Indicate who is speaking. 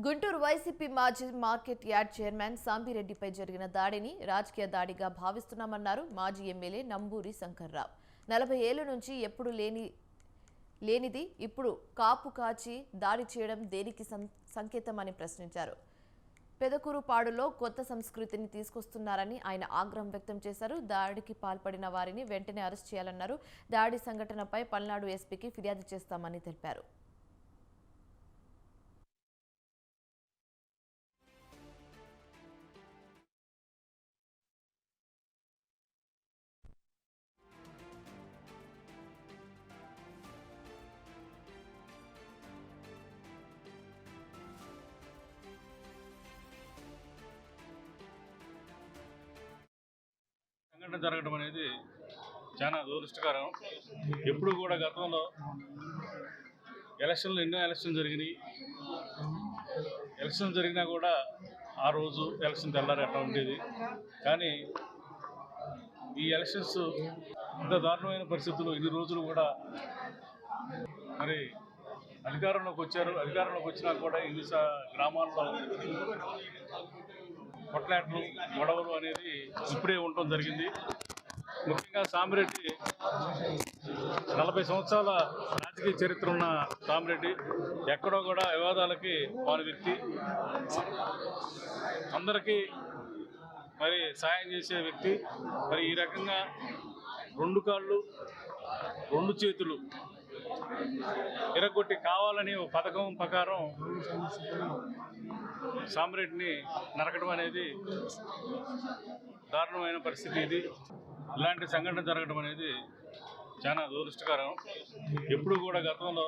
Speaker 1: Guntur YCP మాజీ market yard chairman సాంబిరెడ్డిపై జరిగిన దాడిని రాజకీయ దాడిగా భావిస్తున్నామన్నారు మాజీ ఎమ్మెల్యే నంబూరి శంకర్రావు. 40 ఏళ్ల నుంచి ఎప్పుడు లేనిది ఇప్పుడు కాపు కాచి దాడి చేయడం దేనికి సంకేతమని ప్రశ్నించారు. పెదకూరుపాడులో కొత్త సంస్కృతిని తీసుకొస్తున్నారని ఆయన ఆగ్రహం వ్యక్తం చేశారు. దాడికి పాల్పడిన వారిని వెంటనే అరెస్ట్ చేయాలన్నారు. దాడి సంఘటనపై పల్నాడు ఎస్పీకి ఫిర్యాదు చేస్తామని తెలిపారు.
Speaker 2: సంఘటన జరగడం అనేది చాలా దురదృష్టకరం. ఎప్పుడు కూడా గతంలో ఎన్నో ఎలక్షన్ జరిగినాయి. ఎలక్షన్ జరిగినా కూడా ఆ రోజు ఎలక్షన్ తెల్లారి అట్లా ఉండేది. కానీ ఈ ఎలక్షన్స్ ఇంత దారుణమైన పరిస్థితుల్లో ఇన్ని రోజులు కూడా మరి అధికారంలోకి వచ్చారు. అధికారంలోకి వచ్చినా కూడా ఇన్ని గ్రామాల్లో కొట్లాట్లు గొడవలు అనేది ఇప్పుడే ఉండటం జరిగింది. ముఖ్యంగా సాంబిరెడ్డి 40 సంవత్సరాల రాజకీయ చరిత్ర ఉన్న సాంబిరెడ్డి ఎక్కడో కూడా వివాదాలకి వారి వ్యక్తి, అందరికీ మరి సాయం చేసే వ్యక్తి. మరి ఈ రకంగా 2 కాళ్ళు 2 చేతులు ఎరగొట్టి కావాలని ఒక పథకం ప్రకారం సాంబిరెడ్డిని నరకడం అనేది దారుణమైన పరిస్థితి. ఇలాంటి సంఘటన జరగడం అనేది చాలా దురదృష్టకరం. ఎప్పుడు కూడా గతంలో